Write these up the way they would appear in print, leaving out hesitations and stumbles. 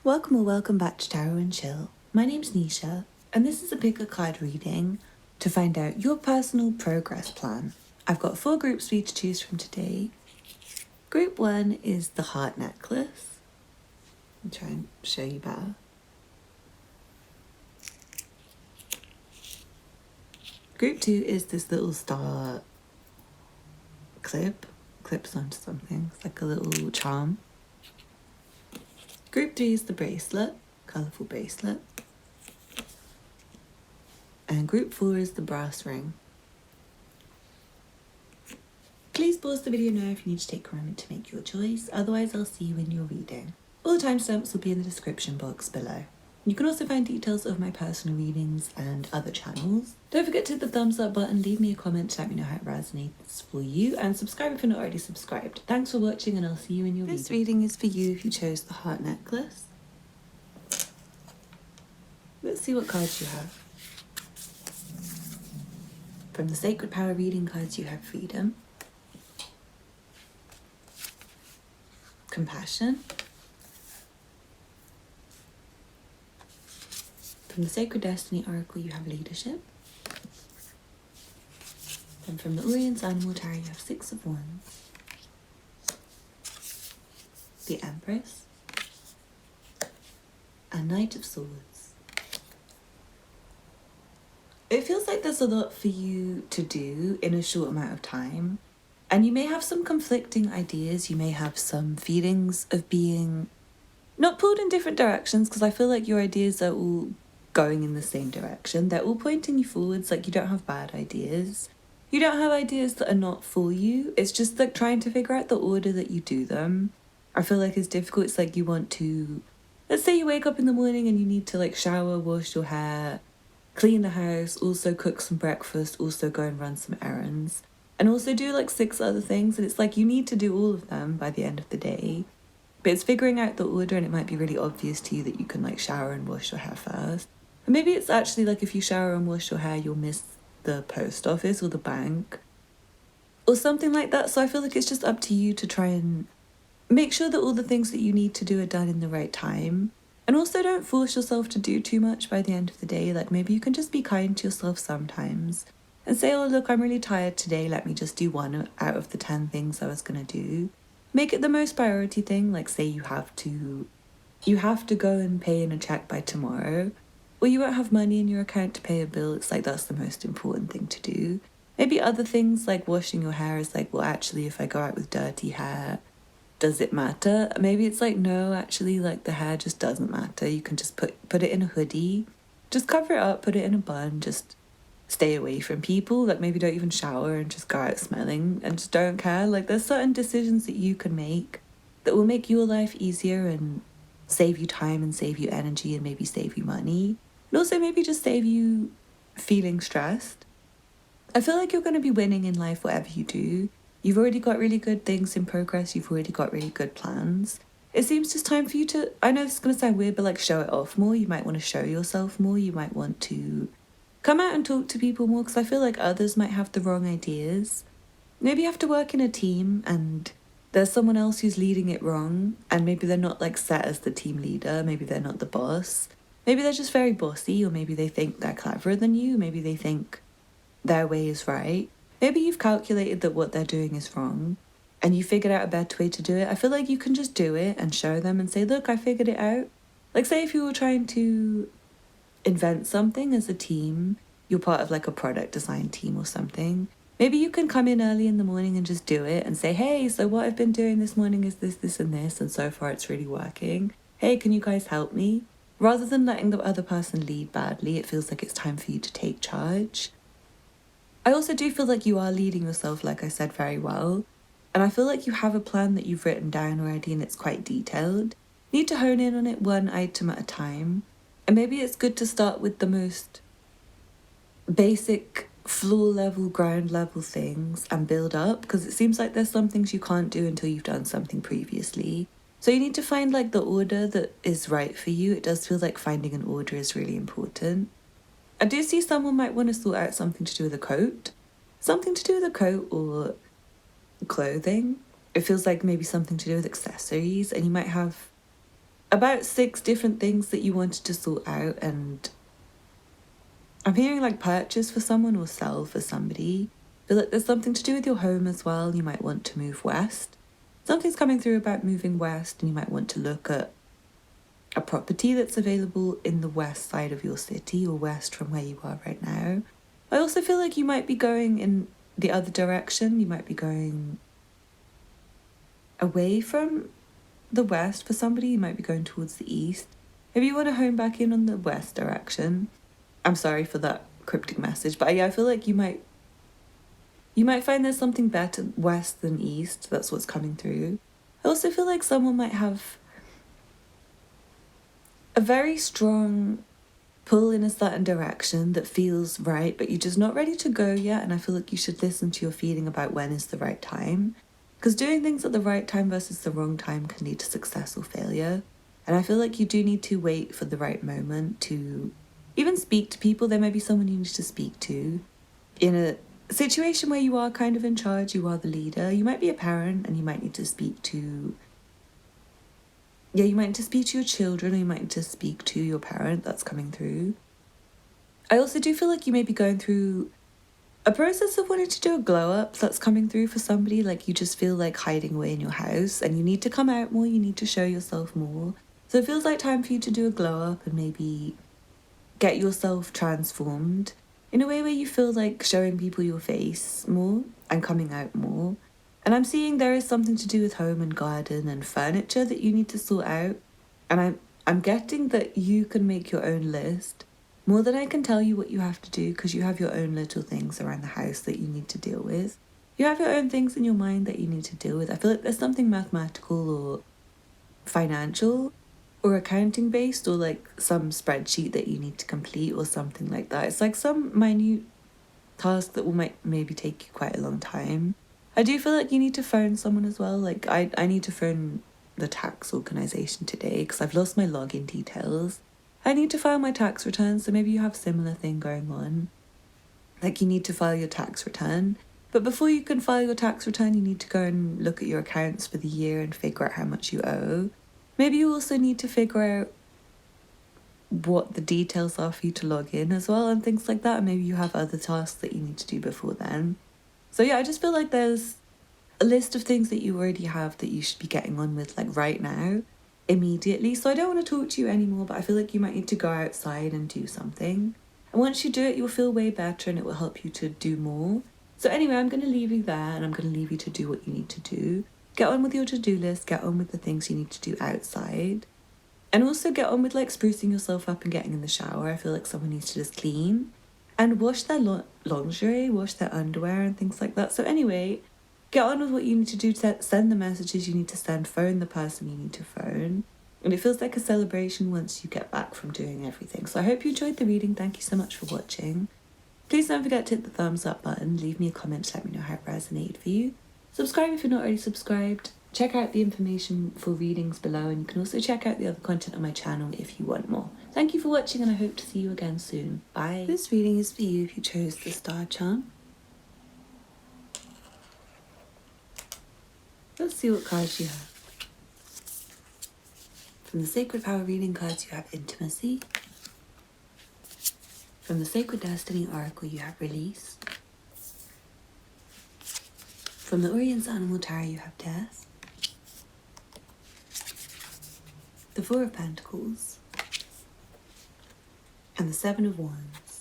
Welcome or welcome back to Tarot and Chill. My name's Nisha, and this is a pick a card reading to find out your personal progress plan. I've got 4 groups for you to choose from today. Group 1 is the heart necklace. I'll try and show you better. Group 2 is this little star clips onto something. It's like a little charm. Group 3 is the bracelet, colourful bracelet. And group 4 is the brass ring. Please pause the video now if you need to take a moment to make your choice, otherwise I'll see you in your reading. All the timestamps will be in the description box below. You can also find details of my personal readings and other channels. Don't forget to hit the thumbs up button, leave me a comment to let me know how it resonates for you, and subscribe if you're not already subscribed. Thanks for watching and I'll see you in your reading. This reading is for you if you chose the heart necklace. Let's see what cards you have. From the Sacred Power reading cards you have freedom, compassion. From the Sacred Destiny Oracle you have leadership. And from the Orient's Animal Tarot you have 6 of Wands, the Empress, and Knight of Swords. It feels like there's a lot for you to do in a short amount of time. And you may have some conflicting ideas, you may have some feelings of being not pulled in different directions, because I feel like your ideas are all going in the same direction. They're all pointing you forwards, like you don't have bad ideas. You don't have ideas that are not for you. It's just like trying to figure out the order that you do them. I feel like it's difficult. It's like you want to, let's say you wake up in the morning and you need to like shower, wash your hair, clean the house, also cook some breakfast, also go and run some errands, and also do like 6 other things. And it's like you need to do all of them by the end of the day. But it's figuring out the order, and it might be really obvious to you that you can like shower and wash your hair first. And maybe it's actually like if you shower and wash your hair, you'll miss the post office or the bank or something like that. So I feel like it's just up to you to try and make sure that all the things that you need to do are done in the right time. And also don't force yourself to do too much by the end of the day. Like maybe you can just be kind to yourself sometimes and say, oh look, I'm really tired today, let me just do 1 out of the 10 things I was gonna do. Make it the most priority thing. Like say you have to go and pay in a check by tomorrow, or you won't have money in your account to pay a bill. It's like that's the most important thing to do. Maybe other things like washing your hair is like, well actually if I go out with dirty hair, does it matter? Maybe it's like, no, actually like the hair just doesn't matter. You can just put it in a hoodie, just cover it up, put it in a bun, just stay away from people. Like maybe don't even shower and just go out smelling and just don't care. Like there's certain decisions that you can make that will make your life easier and save you time and save you energy and maybe save you money. And also maybe just save you feeling stressed. I feel like you're going to be winning in life whatever you do. You've already got really good things in progress. You've already got really good plans. It seems just time for you to, I know this is going to sound weird, but like show it off more. You might want to show yourself more. You might want to come out and talk to people more, because I feel like others might have the wrong ideas. Maybe you have to work in a team and there's someone else who's leading it wrong, and maybe they're not like set as the team leader. Maybe they're not the boss. Maybe they're just very bossy, or maybe they think they're cleverer than you. Maybe they think their way is right. Maybe you've calculated that what they're doing is wrong and you figured out a better way to do it. I feel like you can just do it and show them and say, look, I figured it out. Like say if you were trying to invent something as a team, you're part of like a product design team or something. Maybe you can come in early in the morning and just do it and say, hey, so what I've been doing this morning is this, this and this, and so far it's really working. Hey, can you guys help me? Rather than letting the other person lead badly, it feels like it's time for you to take charge. I also do feel like you are leading yourself, like I said, very well. And I feel like you have a plan that you've written down already and it's quite detailed. You need to hone in on it 1 item at a time. And maybe it's good to start with the most basic floor level, ground level things and build up, because it seems like there's some things you can't do until you've done something previously. So you need to find like the order that is right for you. It does feel like finding an order is really important. I do see someone might want to sort out something to do with a coat. Something to do with a coat or clothing. It feels like maybe something to do with accessories, and you might have about 6 different things that you wanted to sort out, and I'm hearing like purchase for someone or sell for somebody. I feel like there's something to do with your home as well. You might want to move west. Something's coming through about moving west, and you might want to look at a property that's available in the west side of your city or west from where you are right now. I also feel like you might be going in the other direction. You might be going away from the west for somebody. You might be going towards the east. Maybe you want to hone back in on the west direction. I'm sorry for that cryptic message, but yeah, I feel like you might find there's something better west than east. That's what's coming through. I also feel like someone might have a very strong pull in a certain direction that feels right, but you're just not ready to go yet. And I feel like you should listen to your feeling about when is the right time. Because doing things at the right time versus the wrong time can lead to success or failure. And I feel like you do need to wait for the right moment to even speak to people. There may be someone you need to speak to in a situation where you are kind of in charge, you are the leader. You might be a parent and you might need to speak to you might need to speak to your children, or you might need to speak to your parent. That's coming through. I also do feel like you may be going through a process of wanting to do a glow up that's coming through for somebody. Like you just feel like hiding away in your house and you need to come out more, you need to show yourself more. So it feels like time for you to do a glow up and maybe get yourself transformed in a way where you feel like showing people your face more and coming out more. And I'm seeing there is something to do with home and garden and furniture that you need to sort out. And I'm getting that you can make your own list more than I can tell you what you have to do, because you have your own little things around the house that you need to deal with. You have your own things in your mind that you need to deal with. I feel like there's something mathematical or financial or accounting based, or like some spreadsheet that you need to complete or something like that. It's like some minute task that will maybe take you quite a long time. I do feel like you need to phone someone as well. Like I need to phone the tax organisation today because I've lost my login details. I need to file my tax return, so maybe you have a similar thing going on. Like you need to file your tax return. But before you can file your tax return, you need to go and look at your accounts for the year and figure out how much you owe. Maybe you also need to figure out what the details are for you to log in as well and things like that. And maybe you have other tasks that you need to do before then. So yeah, I just feel like there's a list of things that you already have that you should be getting on with like right now, immediately. So I don't want to talk to you anymore, but I feel like you might need to go outside and do something. And once you do it, you'll feel way better and it will help you to do more. So anyway, I'm going to leave you there and I'm going to leave you to do what you need to do. Get on with your to-do list, get on with the things you need to do outside. And also get on with like sprucing yourself up and getting in the shower. I feel like someone needs to just clean and wash their lingerie, wash their underwear and things like that. So anyway, get on with what you need to do, send the messages you need to send, phone the person you need to phone. And it feels like a celebration once you get back from doing everything. So I hope you enjoyed the reading. Thank you so much for watching. Please don't forget to hit the thumbs up button. Leave me a comment to let me know how it resonated for you. Subscribe if you're not already subscribed. Check out the information for readings below, and you can also check out the other content on my channel if you want more. Thank you for watching and I hope to see you again soon. Bye. This reading is for you if you chose the star charm. Let's see what cards you have. From the Sacred Power reading cards you have Intimacy. From the Sacred Destiny Oracle you have Release. From the Orient's Animal Tarot you have Death. The Four of Pentacles. And the Seven of Wands.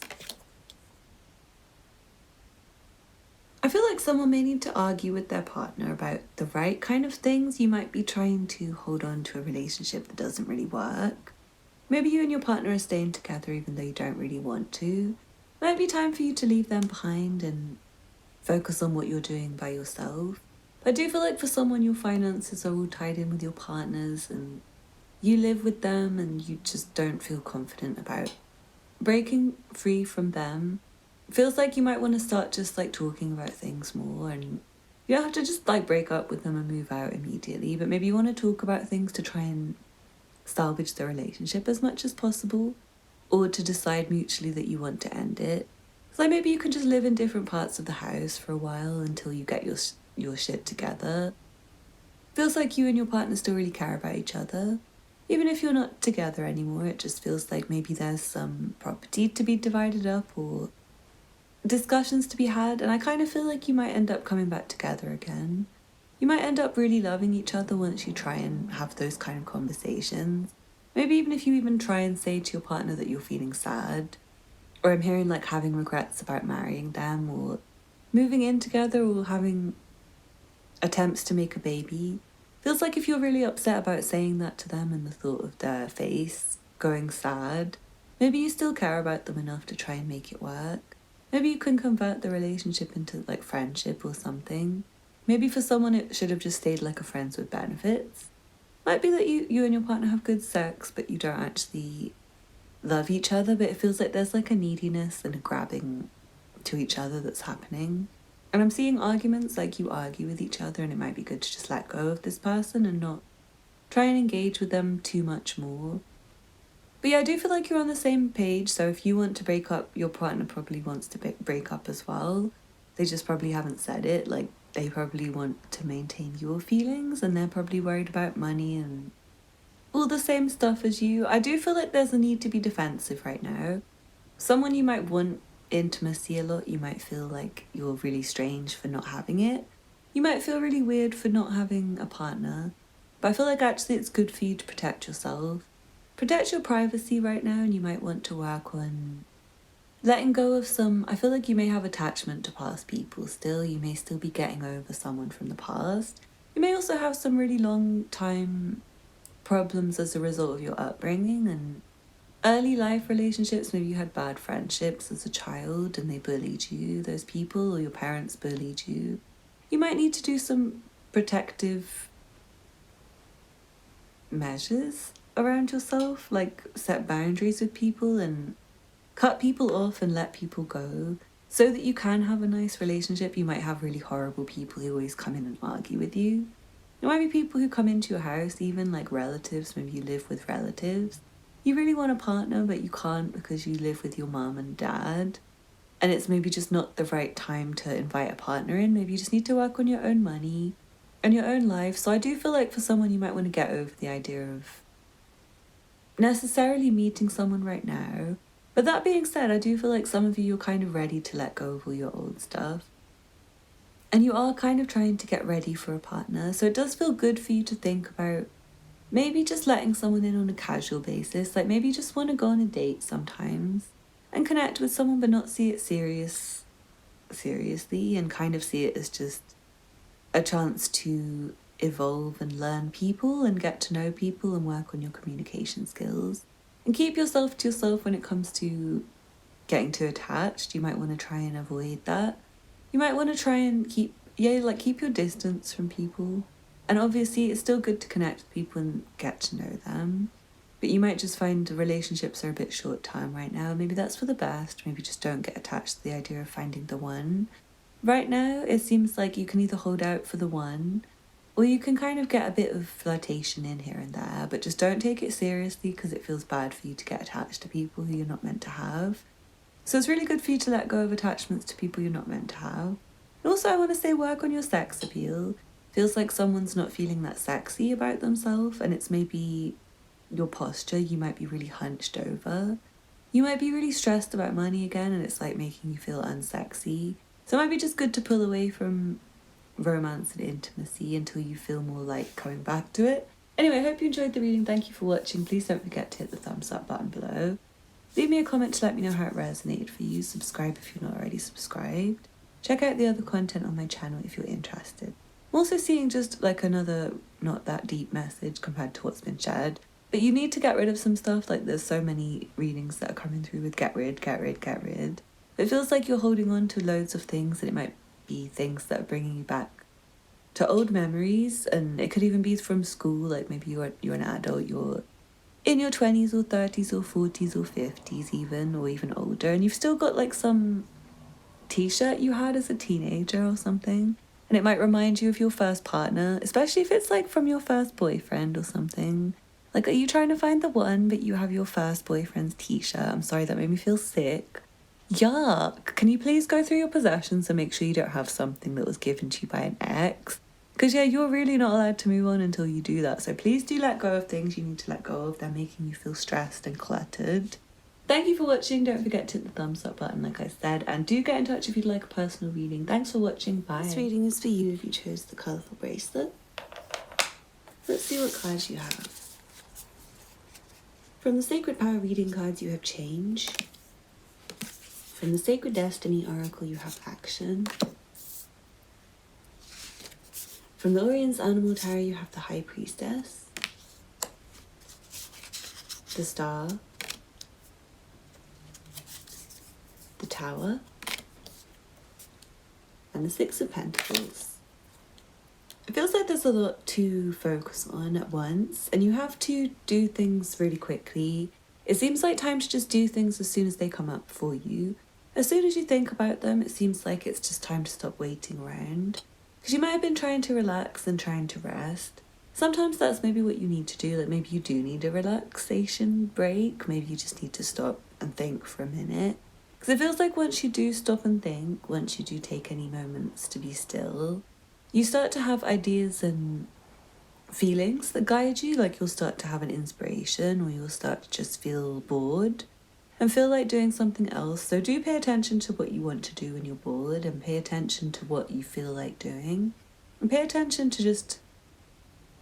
I feel like someone may need to argue with their partner about the right kind of things. You might be trying to hold on to a relationship that doesn't really work. Maybe you and your partner are staying together even though you don't really want to. It might be time for you to leave them behind and focus on what you're doing by yourself. But I do feel like for someone your finances are all tied in with your partners and you live with them and you just don't feel confident about breaking free from them. It feels like you might want to start just like talking about things more, and you don't have to just like break up with them and move out immediately, but maybe you want to talk about things to try and salvage the relationship as much as possible, or to decide mutually that you want to end it. So like maybe you can just live in different parts of the house for a while until you get your shit together. Feels like you and your partner still really care about each other. Even if you're not together anymore, it just feels like maybe there's some property to be divided up or discussions to be had, and I kind of feel like you might end up coming back together again. You might end up really loving each other once you try and have those kind of conversations. Maybe even if you even try and say to your partner that you're feeling sad, or I'm hearing like having regrets about marrying them or moving in together or having attempts to make a baby. Feels like if you're really upset about saying that to them and the thought of their face going sad, maybe you still care about them enough to try and make it work. Maybe you can convert the relationship into like friendship or something. Maybe for someone it should have just stayed like a friends with benefits. Might be that you and your partner have good sex, but you don't actually love each other, but it feels like there's like a neediness and a grabbing to each other that's happening. And I'm seeing arguments like you argue with each other, and it might be good to just let go of this person and not try and engage with them too much more. But yeah, I do feel like you're on the same page, so if you want to break up, your partner probably wants to break up as well. They just probably haven't said it, like they probably want to maintain your feelings and they're probably worried about money and all the same stuff as you. I do feel like there's a need to be defensive right now. Someone you might want intimacy a lot, you might feel like you're really strange for not having it. You might feel really weird for not having a partner. But I feel like actually it's good for you to protect yourself. Protect your privacy right now, and you might want to work on letting go of some. I feel like you may have attachment to past people still. You may still be getting over someone from the past. You may also have some really long time problems as a result of your upbringing and early life relationships. Maybe you had bad friendships as a child and they bullied you, those people, or your parents bullied you. You might need to do some protective measures around yourself, like set boundaries with people and cut people off and let people go so that you can have a nice relationship. You might have really horrible people who always come in and argue with you. There might be people who come into your house, even like relatives. Maybe you live with relatives. You really want a partner, but you can't because you live with your mum and dad. And it's maybe just not the right time to invite a partner in. Maybe you just need to work on your own money and your own life. So I do feel like for someone, you might want to get over the idea of necessarily meeting someone right now. But that being said, I do feel like some of you are kind of ready to let go of all your old stuff. And you are kind of trying to get ready for a partner. So it does feel good for you to think about maybe just letting someone in on a casual basis. Like maybe you just want to go on a date sometimes and connect with someone, but not see it seriously and kind of see it as just a chance to evolve and learn people and get to know people and work on your communication skills. And keep yourself to yourself when it comes to getting too attached. You might want to try and avoid that. You might want to try and keep your distance from people. And obviously it's still good to connect with people and get to know them. But you might just find the relationships are a bit short term right now. Maybe that's for the best. Maybe just don't get attached to the idea of finding the one. Right now, it seems like you can either hold out for the one, or you can kind of get a bit of flirtation in here and there, but just don't take it seriously because it feels bad for you to get attached to people who you're not meant to have. So it's really good for you to let go of attachments to people you're not meant to have. And also, I want to say work on your sex appeal. Feels like someone's not feeling that sexy about themselves, and it's maybe your posture. You might be really hunched over. You might be really stressed about money again, and it's like making you feel unsexy. So it might be just good to pull away from romance and intimacy until you feel more like coming back to it. Anyway, I hope you enjoyed the reading. Thank you for watching. Please don't forget to hit the thumbs up button below. Leave me a comment to let me know how it resonated for you. Subscribe if you're not already subscribed. Check out the other content on my channel if you're interested. I'm also seeing just like another not that deep message compared to what's been shared. But you need to get rid of some stuff. Like there's so many readings that are coming through with get rid. It feels like you're holding on to loads of things, and it might be things that are bringing you back to old memories. And it could even be from school. Like maybe you're an adult, you're in your 20s or 30s or 40s or 50s even, or even older, and you've still got like some t-shirt you had as a teenager or something, and it might remind you of your first partner, especially if it's like from your first boyfriend or something. Like, are you trying to find the one but you have your first boyfriend's t-shirt? I'm sorry, that made me feel sick. Yuck. Can you please go through your possessions and make sure you don't have something that was given to you by an ex? Because yeah, you're really not allowed to move on until you do that. So please do let go of things you need to let go of. They're making you feel stressed and cluttered. Thank you for watching. Don't forget to hit the thumbs up button like I said. And do get in touch if you'd like a personal reading. Thanks for watching. Bye. This reading is for you if you chose the Colourful Bracelet. Let's see what cards you have. From the Sacred Power reading cards you have Change. From the Sacred Destiny Oracle you have Action. From the Orion's Animal Tarot you have the High Priestess, the Star, the Tower, and the Six of Pentacles. It feels like there's a lot to focus on at once, and you have to do things really quickly. It seems like time to just do things as soon as they come up for you. As soon as you think about them, it seems like it's just time to stop waiting around. Because you might have been trying to relax and trying to rest. Sometimes that's maybe what you need to do. Like maybe you do need a relaxation break. Maybe you just need to stop and think for a minute. Because it feels like once you do stop and think, once you do take any moments to be still, you start to have ideas and feelings that guide you. Like you'll start to have an inspiration, or you'll start to just feel bored and feel like doing something else. So do pay attention to what you want to do when you're bored, and pay attention to what you feel like doing, and pay attention to just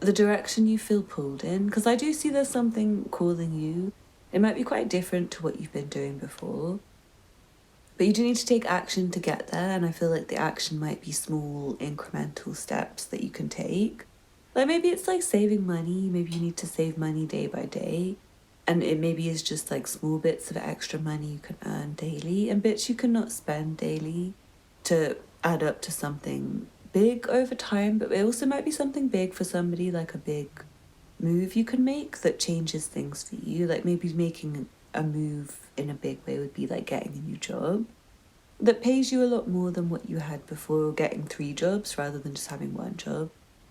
the direction you feel pulled in, because I do see there's something calling you. It might be quite different to what you've been doing before, but you do need to take action to get there, and I feel like the action might be small incremental steps that you can take. Like maybe it's like saving money. Maybe you need to save money day by day. And it maybe is just like small bits of extra money you can earn daily and bits you cannot spend daily to add up to something big over time. But it also might be something big for somebody, like a big move you can make that changes things for you. Like maybe making a move in a big way would be like getting a new job that pays you a lot more than what you had before, or getting 3 jobs rather than just having 1 job.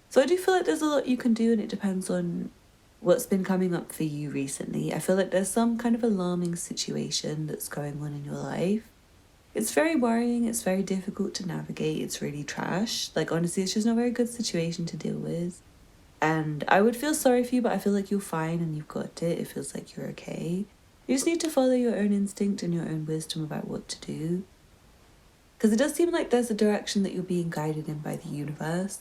So I do feel like there's a lot you can do, and it depends on what's been coming up for you recently. I feel like there's some kind of alarming situation that's going on in your life. It's very worrying, it's very difficult to navigate, it's really trash. Like honestly, it's just not a very good situation to deal with. And I would feel sorry for you, but I feel like you're fine and you've got it. It feels like you're okay. You just need to follow your own instinct and your own wisdom about what to do. Because it does seem like there's a direction that you're being guided in by the universe.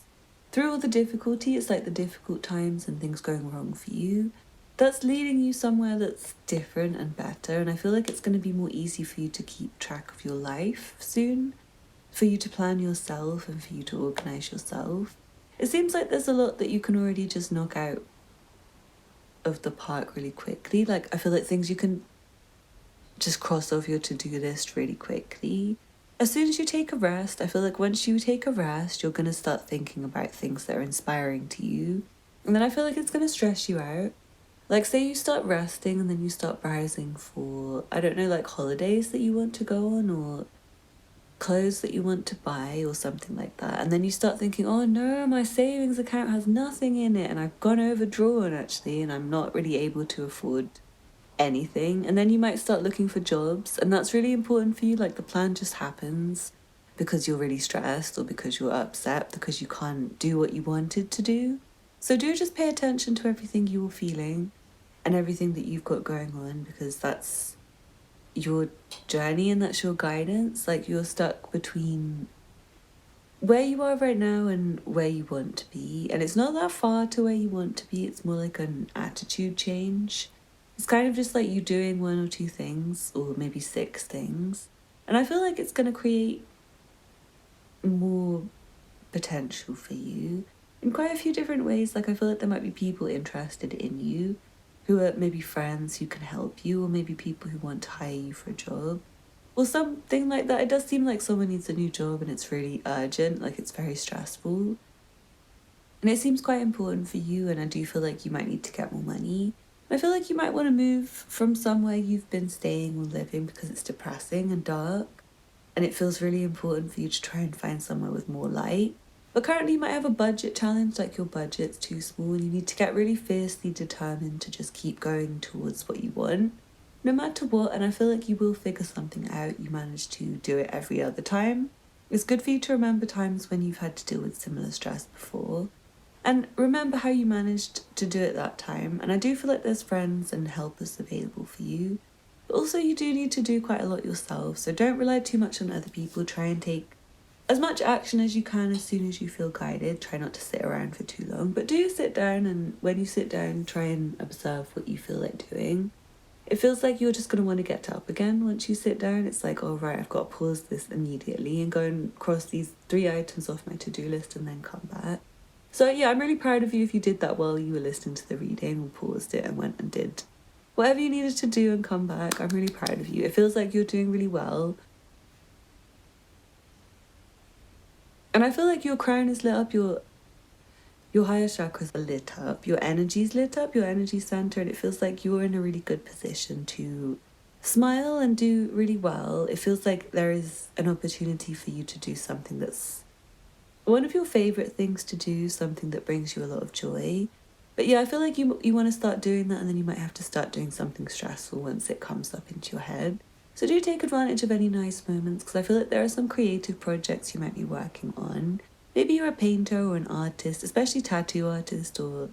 Through all the difficulty, it's like the difficult times and things going wrong for you, that's leading you somewhere that's different and better. And I feel like it's going to be more easy for you to keep track of your life soon, for you to plan yourself and for you to organise yourself. It seems like there's a lot that you can already just knock out of the park really quickly. Like I feel like things you can just cross off your to-do list really quickly. As soon as you take a rest, I feel like once you take a rest, you're going to start thinking about things that are inspiring to you. And then I feel like it's going to stress you out. Like say you start resting and then you start browsing for, I don't know, like holidays that you want to go on, or clothes that you want to buy or something like that. And then you start thinking, oh no, my savings account has nothing in it and I've gone overdrawn actually, and I'm not really able to afford anything. And then you might start looking for jobs, and that's really important for you. Like the plan just happens because you're really stressed, or because you're upset because you can't do what you wanted to do. So do just pay attention to everything you're feeling and everything that you've got going on, because that's your journey and that's your guidance. Like you're stuck between where you are right now and where you want to be, and it's not that far to where you want to be. It's more like an attitude change. It's kind of just like you doing 1 or 2 things, or maybe 6 things. And I feel like it's going to create more potential for you in quite a few different ways. Like I feel like there might be people interested in you, who are maybe friends who can help you, or maybe people who want to hire you for a job, or something like that. It does seem like someone needs a new job and it's really urgent, like it's very stressful. And it seems quite important for you, and I do feel like you might need to get more money. I feel like you might want to move from somewhere you've been staying or living because it's depressing and dark, and it feels really important for you to try and find somewhere with more light. But currently you might have a budget challenge, like your budget's too small and you need to get really fiercely determined to just keep going towards what you want, no matter what. And I feel like you will figure something out. You manage to do it every other time. It's good for you to remember times when you've had to deal with similar stress before. And remember how you managed to do it that time. And I do feel like there's friends and helpers available for you. But also you do need to do quite a lot yourself. So don't rely too much on other people. Try and take as much action as you can as soon as you feel guided. Try not to sit around for too long. But do sit down, and when you sit down, try and observe what you feel like doing. It feels like you're just going to want to get up again once you sit down. It's like, oh, right, I've got to pause this immediately and go and cross these 3 items off my to-do list and then come back. So yeah, I'm really proud of you if you did that while you were listening to the reading, or paused it and went and did whatever you needed to do and come back. I'm really proud of you. It feels like you're doing really well. And I feel like your crown is lit up, your higher chakras are lit up, your energy's lit up, your energy center, and it feels like you're in a really good position to smile and do really well. It feels like there is an opportunity for you to do something that's one of your favorite things to do, something that brings you a lot of joy. But yeah, I feel like you want to start doing that, and then you might have to start doing something stressful once it comes up into your head. So do take advantage of any nice moments, because I feel like there are some creative projects you might be working on. Maybe you're a painter or an artist, especially tattoo artist or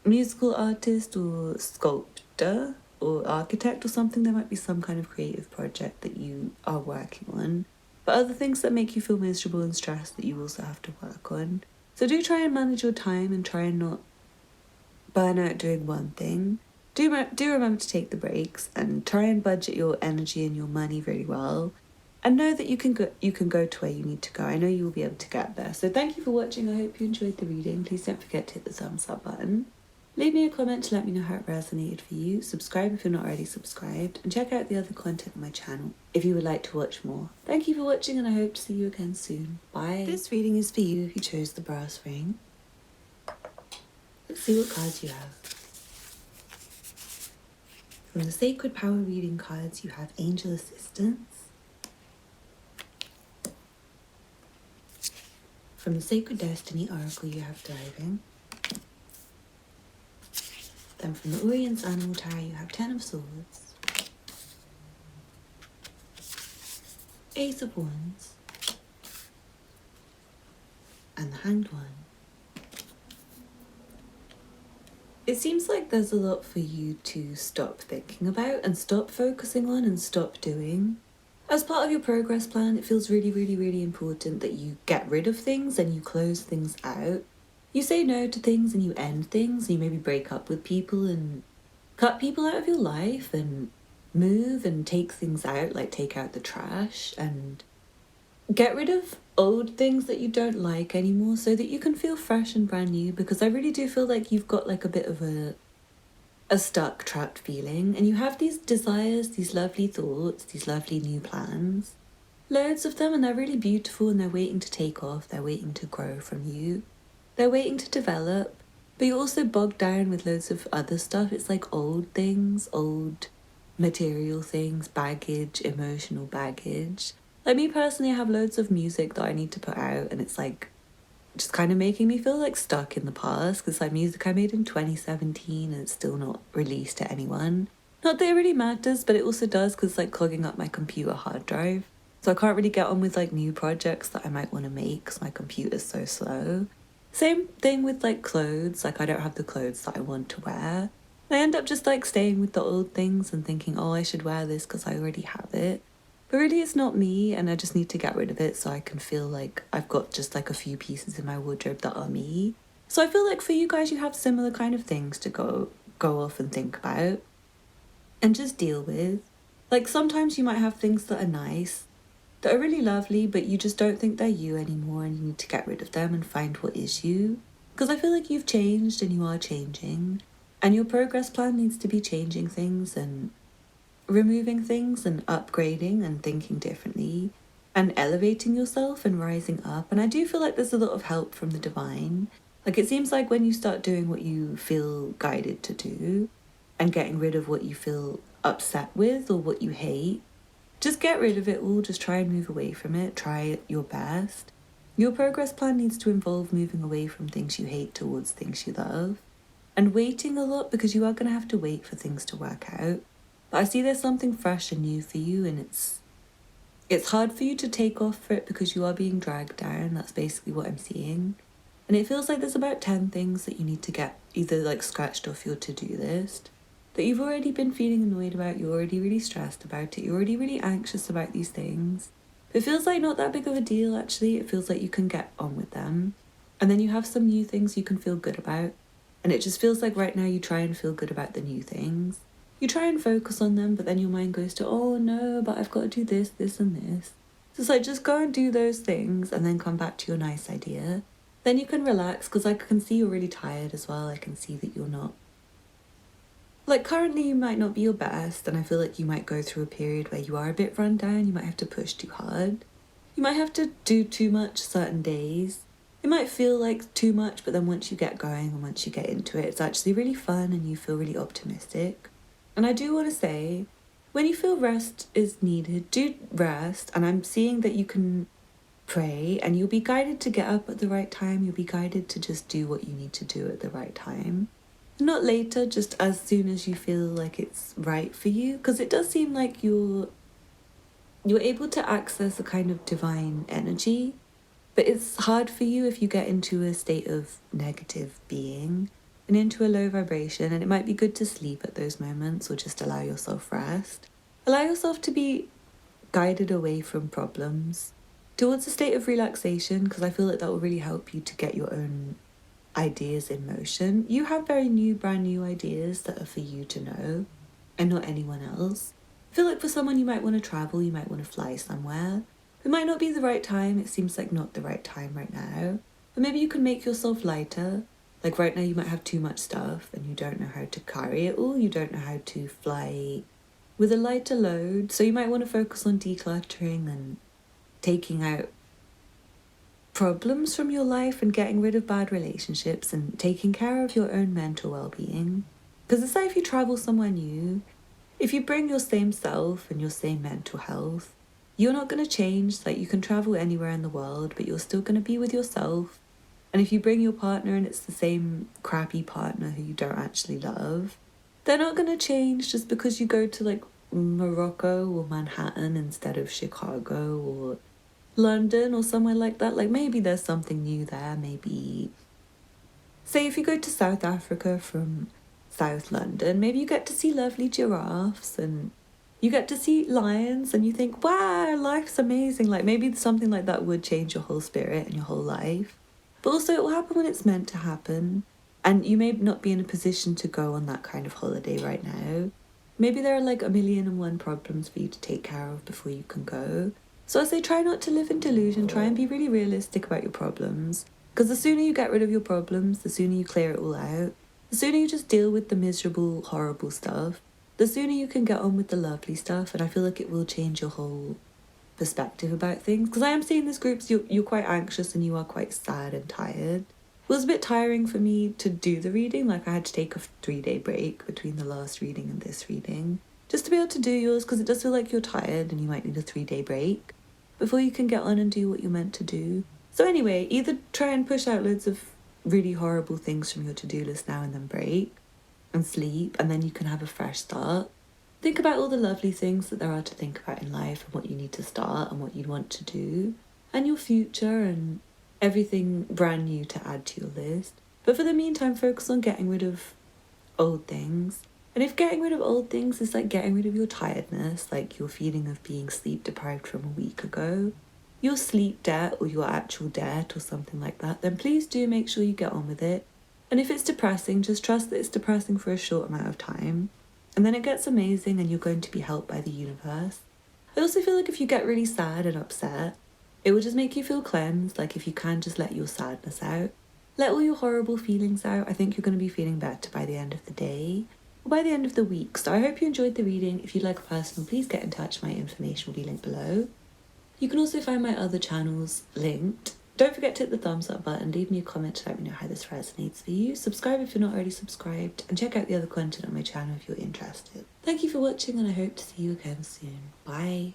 musical artist or sculptor or architect or something. There might be some kind of creative project that you are working on. But other things that make you feel miserable and stressed that you also have to work on. So do try and manage your time and try and not burn out doing one thing. Do remember to take the breaks and try and budget your energy and your money very well. And know that you can go to where you need to go. I know you will be able to get there. So thank you for watching. I hope you enjoyed the reading. Please don't forget to hit the thumbs up button. Leave me a comment to let me know how it resonated for you. Subscribe if you're not already subscribed. And check out the other content on my channel if you would like to watch more. Thank you for watching, and I hope to see you again soon. Bye. This reading is for you who chose the brass ring. Let's see what cards you have. From the Sacred Power reading cards, you have Angel Assistance. From the Sacred Destiny Oracle, you have Diving. Then from the Orient's Animal Tarot, you have Ten of Swords, Ace of Wands, and the Hanged One. It seems like there's a lot for you to stop thinking about and stop focusing on and stop doing. As part of your progress plan, it feels really, really, really important that you get rid of things and you close things out. You say no to things and you end things, and you maybe break up with people and cut people out of your life and move and take things out, like take out the trash and get rid of old things that you don't like anymore so that you can feel fresh and brand new, because I really do feel like you've got like a bit of a stuck, trapped feeling, and you have these desires, these lovely thoughts, these lovely new plans, loads of them, and they're really beautiful, and they're waiting to take off, they're waiting to grow from you, they're waiting to develop, but you're also bogged down with loads of other stuff. It's like old things, old material things, baggage, emotional baggage. Like me personally, I have loads of music that I need to put out, and it's like just kind of making me feel like stuck in the past, because like music I made in 2017 and it's still not released to anyone. Not that it really matters, but it also does, because it's like clogging up my computer hard drive. So I can't really get on with like new projects that I might want to make because my computer's so slow. Same thing with like clothes, like I don't have the clothes that I want to wear. I end up just like staying with the old things and thinking, oh, I should wear this because I already have it. But really it's not me, and I just need to get rid of it so I can feel like I've got just like a few pieces in my wardrobe that are me. So I feel like for you guys, you have similar kind of things to go off and think about and just deal with. Like sometimes you might have things that are nice, that are really lovely, but you just don't think they're you anymore, and you need to get rid of them and find what is you. Because I feel like you've changed and you are changing, and your progress plan needs to be changing things and removing things and upgrading and thinking differently and elevating yourself and rising up. And I do feel like there's a lot of help from the divine. Like it seems like when you start doing what you feel guided to do and getting rid of what you feel upset with or what you hate, just get rid of it all. Just try and move away from it. Try your best. Your progress plan needs to involve moving away from things you hate towards things you love, and waiting a lot, because you are going to have to wait for things to work out. But I see there's something fresh and new for you, and It's hard for you to take off for it because you are being dragged down. That's basically what I'm seeing. And it feels like there's about 10 things that you need to get either like scratched off your to-do list that you've already been feeling annoyed about, you're already really stressed about it, you're already really anxious about these things. It feels like not that big of a deal actually. It feels like you can get on with them. And then you have some new things you can feel good about. And it just feels like right now you try and feel good about the new things. You try and focus on them, but then your mind goes to, oh no, but I've got to do this, this and this. So it's like, just go and do those things and then come back to your nice idea. Then you can relax, because I can see you're really tired as well. I can see that you're not... Like, currently you might not be your best, and I feel like you might go through a period where you are a bit run down. You might have to push too hard. You might have to do too much certain days. It might feel like too much, but then once you get going and once you get into it, it's actually really fun and you feel really optimistic. And I do want to say, when you feel rest is needed, do rest. And I'm seeing that you can pray and you'll be guided to get up at the right time. You'll be guided to just do what you need to do at the right time. Not later, just as soon as you feel like it's right for you. Because it does seem like you're able to access a kind of divine energy. But it's hard for you if you get into a state of negative being and into a low vibration, and it might be good to sleep at those moments or just allow yourself rest. Allow yourself to be guided away from problems towards a state of relaxation, because I feel like that will really help you to get your own ideas in motion. You have very brand new ideas that are for you to know and not anyone else. I feel like for someone, you might want to travel, you might want to fly somewhere. It might not be the right time, it seems like not the right time right now. But maybe you can make yourself lighter. Like right now you might have too much stuff and you don't know how to carry it all, you don't know how to fly with a lighter load. So you might want to focus on decluttering and taking out problems from your life and getting rid of bad relationships and taking care of your own mental well-being. Because it's like if you travel somewhere new, if you bring your same self and your same mental health, you're not going to change. Like, you can travel anywhere in the world, but you're still going to be with yourself. And if you bring your partner and it's the same crappy partner who you don't actually love, they're not going to change just because you go to like Morocco or Manhattan instead of Chicago or London or somewhere like that. Like, maybe there's something new there. Maybe, say if you go to South Africa from South London, maybe you get to see lovely giraffes and you get to see lions and you think, wow, life's amazing. Like, maybe something like that would change your whole spirit and your whole life. But also it will happen when it's meant to happen. And you may not be in a position to go on that kind of holiday right now. Maybe there are like 1,000,001 problems for you to take care of before you can go. So I say try not to live in delusion. Try and be really realistic about your problems. Because the sooner you get rid of your problems, the sooner you clear it all out, the sooner you just deal with the miserable, horrible stuff, the sooner you can get on with the lovely stuff. And I feel like it will change your whole perspective about things. Because I am seeing this group, so you're quite anxious and you are quite sad and tired. It was a bit tiring for me to do the reading. Like, I had to take a 3-day break between the last reading and this reading, just to be able to do yours, because it does feel like you're tired and you might need a 3-day break before you can get on and do what you're meant to do. So anyway, either try and push out loads of really horrible things from your to-do list now and then break and sleep, and then you can have a fresh start. Think about all the lovely things that there are to think about in life and what you need to start and what you want to do and your future and everything brand new to add to your list. But for the meantime, focus on getting rid of old things. And if getting rid of old things is like getting rid of your tiredness, like your feeling of being sleep deprived from a week ago, your sleep debt or your actual debt or something like that, then please do make sure you get on with it. And if it's depressing, just trust that it's depressing for a short amount of time. And then it gets amazing and you're going to be helped by the universe. I also feel like if you get really sad and upset, it will just make you feel cleansed. Like, if you can just let your sadness out, let all your horrible feelings out, I think you're going to be feeling better by the end of the day or by the end of the week. So I hope you enjoyed the reading. If you'd like a personal, please get in touch. My information will be linked below. You can also find my other channels linked. Don't forget to hit the thumbs up button, leave me a comment to let me know how this resonates for you. Subscribe if you're not already subscribed, and check out the other content on my channel if you're interested. Thank you for watching, and I hope to see you again soon. Bye.